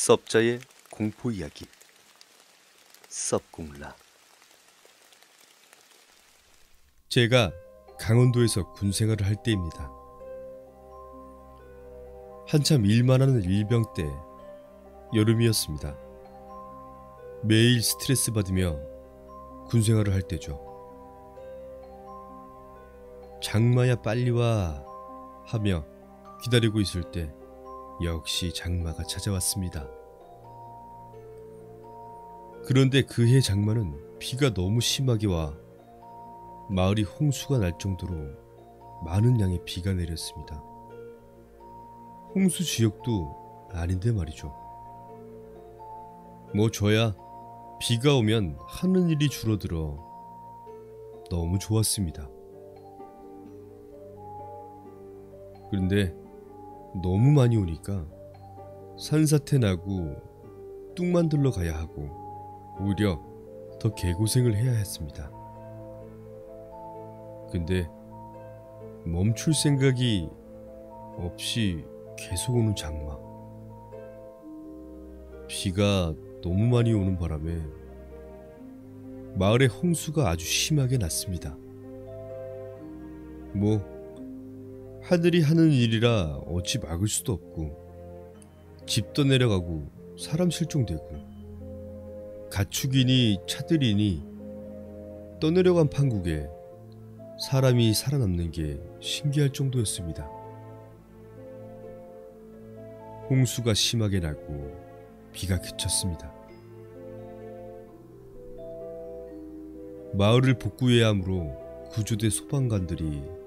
섭자의 공포 이야기 섭공라. 제가 강원도에서 군생활을 할 때입니다. 한참 일만 하는 일병 때 여름이었습니다. 매일 스트레스 받으며 군생활을 할 때죠. 장마야 빨리 와 하며 기다리고 있을 때 역시 장마가 찾아왔습니다. 그런데 그해 장마는 비가 너무 심하게 와 마을이 홍수가 날 정도로 많은 양의 비가 내렸습니다. 홍수 지역도 아닌데 말이죠. 뭐 저야 비가 오면 하는 일이 줄어들어 너무 좋았습니다. 그런데 너무 많이 오니까 산사태 나고 뚝 만들러 가야 하고 오히려 더 개고생을 해야 했습니다. 근데 멈출 생각이 없이 계속 오는 장마. 비가 너무 많이 오는 바람에 마을에 홍수가 아주 심하게 났습니다. 뭐 하늘이 하는 일이라 어찌 막을 수도 없고 집도 내려가고 사람 실종되고 가축이니 차들이니 떠내려간 판국에 사람이 살아남는 게 신기할 정도였습니다. 홍수가 심하게 나고 비가 그쳤습니다. 마을을 복구해야 하므로 구조대 소방관들이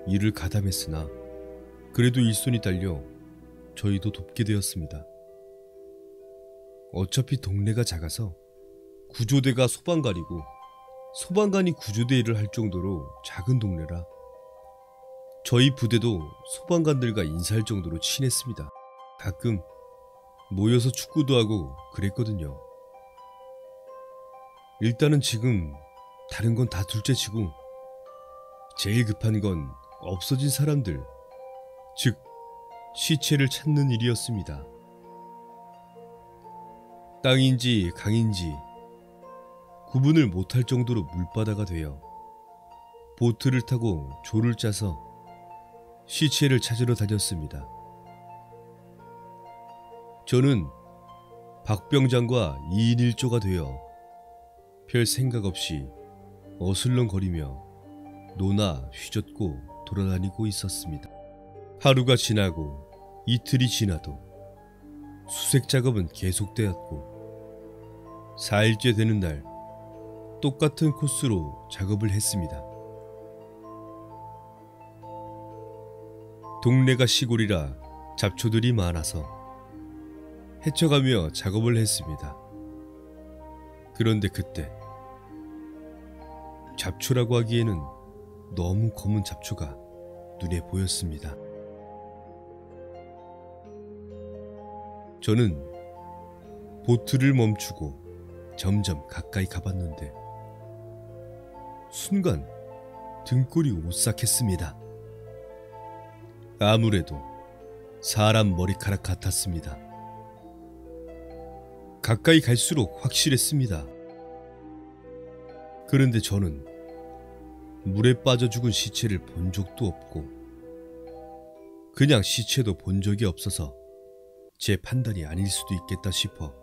일을 가담했으나 그래도 일손이 딸려 저희도 돕게 되었습니다. 어차피 동네가 작아서 구조대가 소방관이고 소방관이 구조대 일을 할 정도로 작은 동네라 저희 부대도 소방관들과 인사할 정도로 친했습니다. 가끔 모여서 축구도 하고 그랬거든요. 일단은 지금 다른 건 다 둘째치고 제일 급한 건 없어진 사람들, 즉 시체를 찾는 일이었습니다. 땅인지 강인지 구분을 못할 정도로 물바다가 되어 보트를 타고 조를 짜서 시체를 찾으러 다녔습니다. 저는 박병장과 2인 1조가 되어 별 생각 없이 어슬렁거리며 노나 휘젓고 돌아다니고 있었습니다. 하루가 지나고 이틀이 지나도 수색 작업은 계속되었고 4일째 되는 날 똑같은 코스로 작업을 했습니다. 동네가 시골이라 잡초들이 많아서 헤쳐가며 작업을 했습니다. 그런데 그때 잡초라고 하기에는 너무 검은 잡초가 눈에 보였습니다. 저는 보트를 멈추고 점점 가까이 가봤는데 순간 등골이 오싹했습니다. 아무래도 사람 머리카락 같았습니다. 가까이 갈수록 확실했습니다. 그런데 저는 물에 빠져 죽은 시체를 본 적도 없고 그냥 시체도 본 적이 없어서 제 판단이 아닐 수도 있겠다 싶어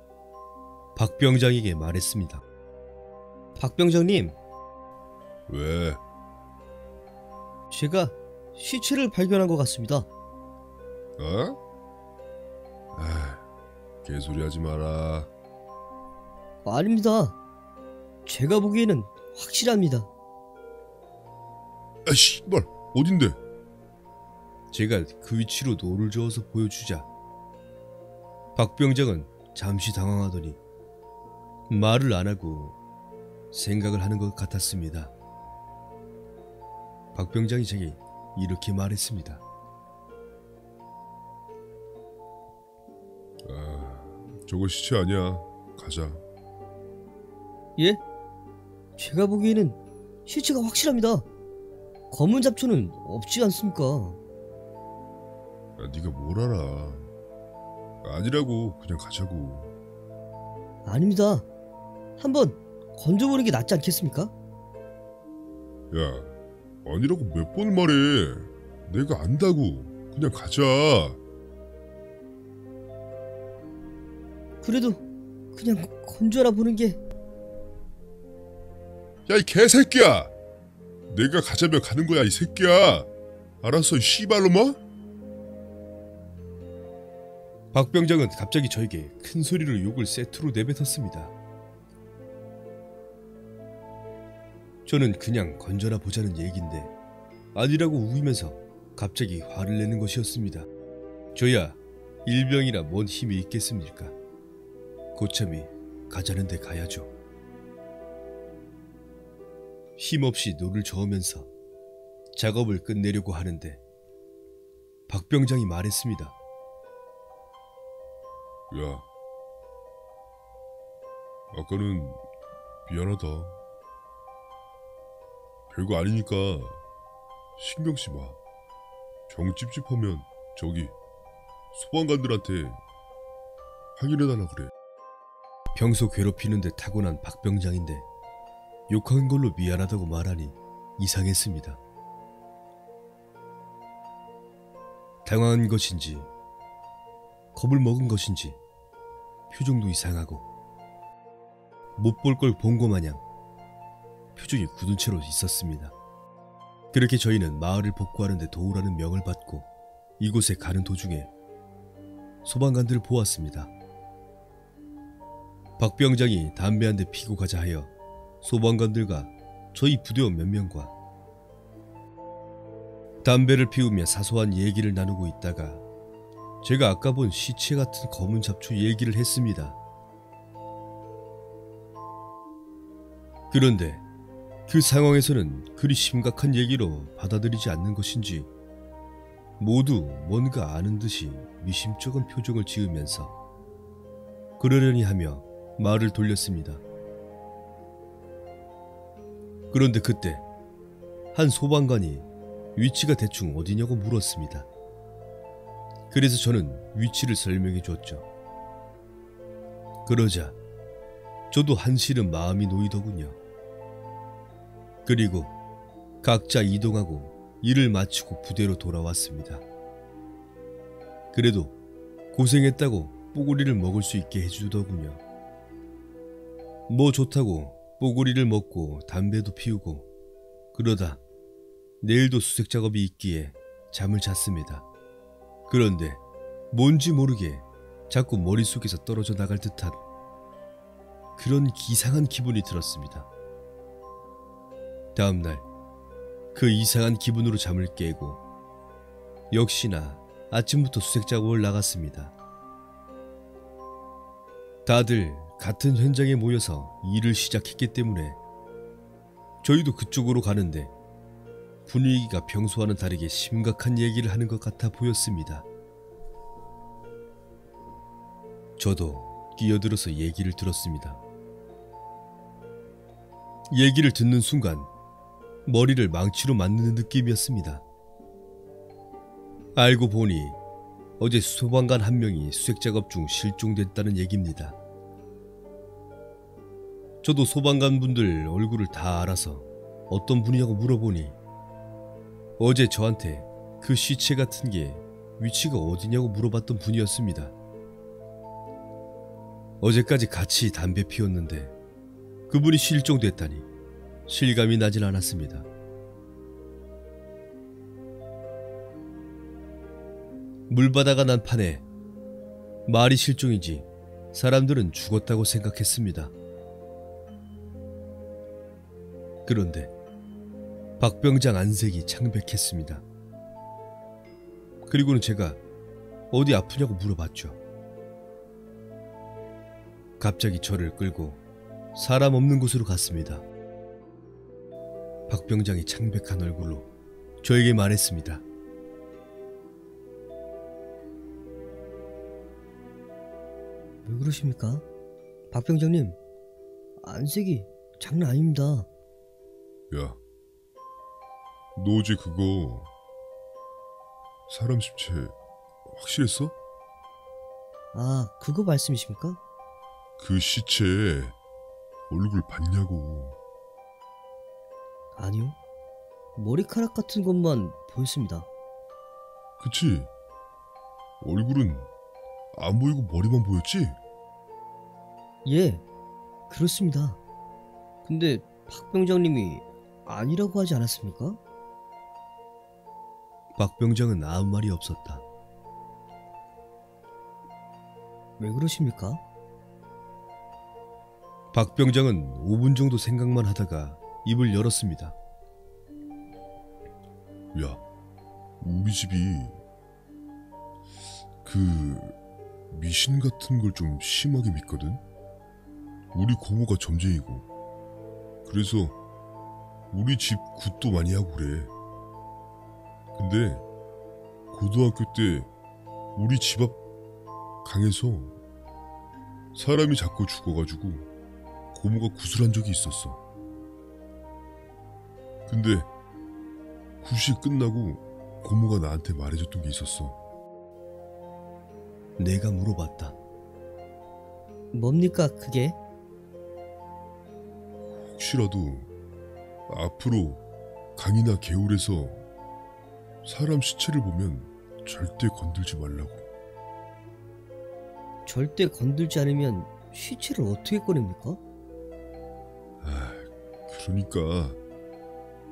박병장에게 말했습니다. 박병장님, 왜? 제가 시체를 발견한 것 같습니다. 어? 개소리 하지 마라. 아닙니다. 제가 보기에는 확실합니다. 씨발 어딘데? 제가 그 위치로 노를 저어서 보여주자 박병장은 잠시 당황하더니 말을 안 하고 생각을 하는 것 같았습니다. 박병장이 제게 이렇게 말했습니다. 저거 시체 아니야. 가자. 예? 제가 보기에는 시체가 확실합니다. 검은 잡초는 없지 않습니까? 야, 네가 뭘 알아? 아니라고. 그냥 가자고. 아닙니다. 한번 건져보는 게 낫지 않겠습니까? 야, 아니라고 몇 번을 말해. 내가 안다고. 그냥 가자. 그래도 그냥 건져라 보는 게. 야, 이 개새끼야. 내가 가자면 가는 거야, 이 새끼야. 알았어, 이 씨발놈아. 박 병장은 갑자기 저에게 큰 소리로 욕을 세트로 내뱉었습니다. 저는 그냥 건져라 보자는 얘기인데 아니라고 우기면서 갑자기 화를 내는 것이었습니다. 저야 일병이라 뭔 힘이 있겠습니까? 고참이 가자는 데 가야죠. 힘없이 노를 저으면서 작업을 끝내려고 하는데 박 병장이 말했습니다. 야, 아까는 미안하다. 별거 아니니까 신경 쓰지 마. 정 찝찝하면 저기 소방관들한테 확인해달라 그래. 평소 괴롭히는 데 타고난 박 병장인데 욕한 걸로 미안하다고 말하니 이상했습니다. 당황한 것인지 겁을 먹은 것인지 표정도 이상하고 못 볼 걸 본 것 마냥 표정이 굳은 채로 있었습니다. 그렇게 저희는 마을을 복구하는 데 도우라는 명을 받고 이곳에 가는 도중에 소방관들을 보았습니다. 박 병장이 담배 한 대 피고 가자 하여 소방관들과 저희 부대원 몇 명과 담배를 피우며 사소한 얘기를 나누고 있다가 제가 아까 본 시체 같은 검은 잡초 얘기를 했습니다. 그런데 그 상황에서는 그리 심각한 얘기로 받아들이지 않는 것인지 모두 뭔가 아는 듯이 미심쩍은 표정을 지으면서 그러려니 하며 말을 돌렸습니다. 그런데 그때 한 소방관이 위치가 대충 어디냐고 물었습니다. 그래서 저는 위치를 설명해 줬죠. 그러자 저도 한시름 마음이 놓이더군요. 그리고 각자 이동하고 일을 마치고 부대로 돌아왔습니다. 그래도 고생했다고 뽀고리를 먹을 수 있게 해주더군요. 뭐 좋다고 뽀고리를 먹고 담배도 피우고 그러다 내일도 수색 작업이 있기에 잠을 잤습니다. 그런데 뭔지 모르게 자꾸 머릿속에서 떨어져 나갈 듯한 그런 기상한 기분이 들었습니다. 다음날 그 이상한 기분으로 잠을 깨고 역시나 아침부터 수색 작업을 나갔습니다. 다들 같은 현장에 모여서 일을 시작했기 때문에 저희도 그쪽으로 가는데 분위기가 평소와는 다르게 심각한 얘기를 하는 것 같아 보였습니다. 저도 끼어들어서 얘기를 들었습니다. 얘기를 듣는 순간 머리를 망치로 맞는 느낌이었습니다. 알고 보니 어제 소방관 한 명이 수색 작업 중 실종됐다는 얘기입니다. 저도 소방관 분들 얼굴을 다 알아서 어떤 분이냐고 물어보니 어제 저한테 그 시체 같은 게 위치가 어디냐고 물어봤던 분이었습니다. 어제까지 같이 담배 피웠는데 그분이 실종됐다니 실감이 나진 않았습니다. 물바다가 난 판에 말이 실종이지 사람들은 죽었다고 생각했습니다. 그런데 박 병장 안색이 창백했습니다. 그리고는 제가 어디 아프냐고 물어봤죠. 갑자기 저를 끌고 사람 없는 곳으로 갔습니다. 박 병장이 창백한 얼굴로 저에게 말했습니다. 왜 그러십니까? 박 병장님, 안색이 장난 아닙니다. 야, 너 어제 그거 사람 시체 확실했어? 아, 그거 말씀이십니까? 그 시체 얼굴 봤냐고. 아니요. 머리카락 같은 것만 보였습니다. 그치? 얼굴은 안 보이고 머리만 보였지? 예, 그렇습니다. 근데 박 병장님이 아니라고 하지 않았습니까? 박 병장은 아무 말이 없었다. 왜 그러십니까? 박 병장은 5분 정도 생각만 하다가 입을 열었습니다. 야, 우리 집이 그 미신 같은 걸 좀 심하게 믿거든? 우리 고모가 점쟁이고, 그래서 우리 집 굿도 많이 하고 그래. 근데 고등학교 때 우리 집 앞 강에서 사람이 자꾸 죽어가지고 고모가 구슬한 적이 있었어. 근데 굿이 끝나고 고모가 나한테 말해줬던 게 있었어. 내가 물어봤다. 뭡니까 그게? 혹시라도 앞으로 강이나 개울에서 사람 시체를 보면 절대 건들지 말라고. 절대 건들지 않으면 시체를 어떻게 꺼냅니까? 아, 그러니까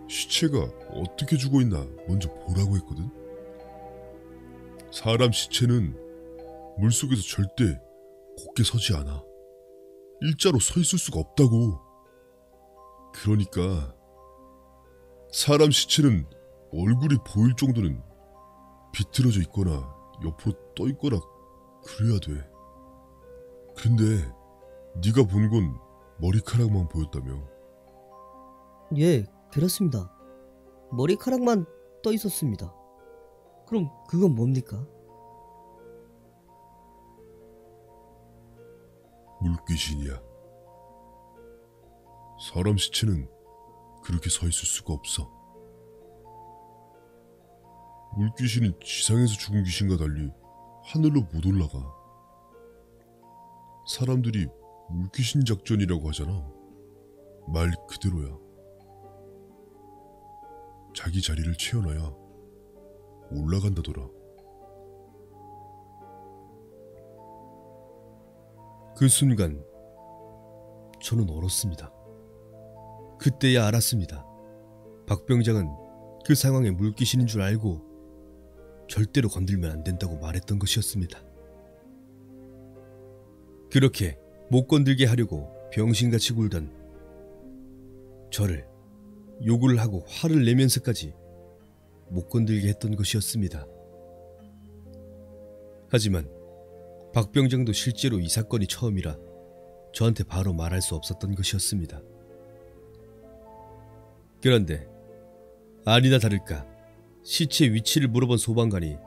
시체가 어떻게 죽어있나 먼저 보라고 했거든. 사람 시체는 물속에서 절대 곧게 서지 않아. 일자로 서 있을 수가 없다고. 그러니까 사람 시체는 얼굴이 보일 정도는 비틀어져 있거나 옆으로 떠 있거나 그래야 돼. 근데 네가 본 건 머리카락만 보였다며. 예, 그렇습니다. 머리카락만 떠 있었습니다. 그럼 그건 뭡니까? 물귀신이야. 사람 시체는 그렇게 서 있을 수가 없어. 물귀신은 지상에서 죽은 귀신과 달리 하늘로 못 올라가. 사람들이 물귀신 작전이라고 하잖아. 말 그대로야. 자기 자리를 채워놔야 올라간다더라. 그 순간 저는 얼었습니다. 그때야 알았습니다. 박 병장은 그 상황에 물귀신인 줄 알고 절대로 건들면 안 된다고 말했던 것이었습니다. 그렇게 못 건들게 하려고 병신같이 굴던 저를 욕을 하고 화를 내면서까지 못 건들게 했던 것이었습니다. 하지만 박 병장도 실제로 이 사건이 처음이라 저한테 바로 말할 수 없었던 것이었습니다. 그런데 아니나 다를까 시체 위치를 물어본 소방관이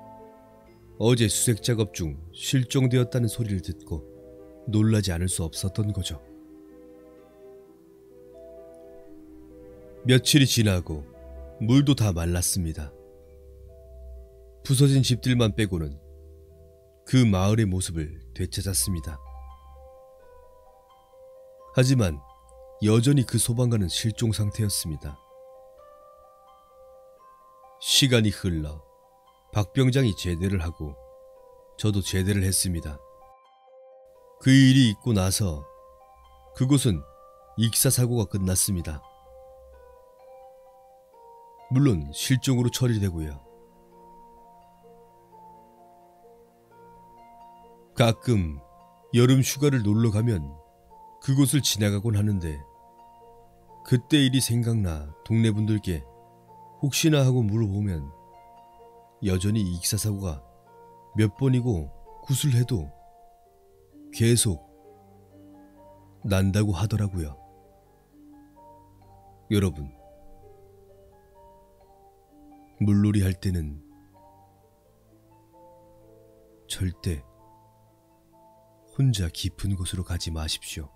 어제 수색 작업 중 실종되었다는 소리를 듣고 놀라지 않을 수 없었던 거죠. 며칠이 지나고 물도 다 말랐습니다. 부서진 집들만 빼고는 그 마을의 모습을 되찾았습니다. 하지만 여전히 그 소방관은 실종 상태였습니다. 시간이 흘러 박 병장이 제대를 하고 저도 제대를 했습니다. 그 일이 있고 나서 그곳은 익사사고가 끝났습니다. 물론 실종으로 처리되고요. 가끔 여름 휴가를 놀러 가면 그곳을 지나가곤 하는데 그때 일이 생각나 동네 분들께 혹시나 하고 물어보면 여전히 익사사고가 몇 번이고 구슬해도 계속 난다고 하더라고요. 여러분, 물놀이 할 때는 절대 혼자 깊은 곳으로 가지 마십시오.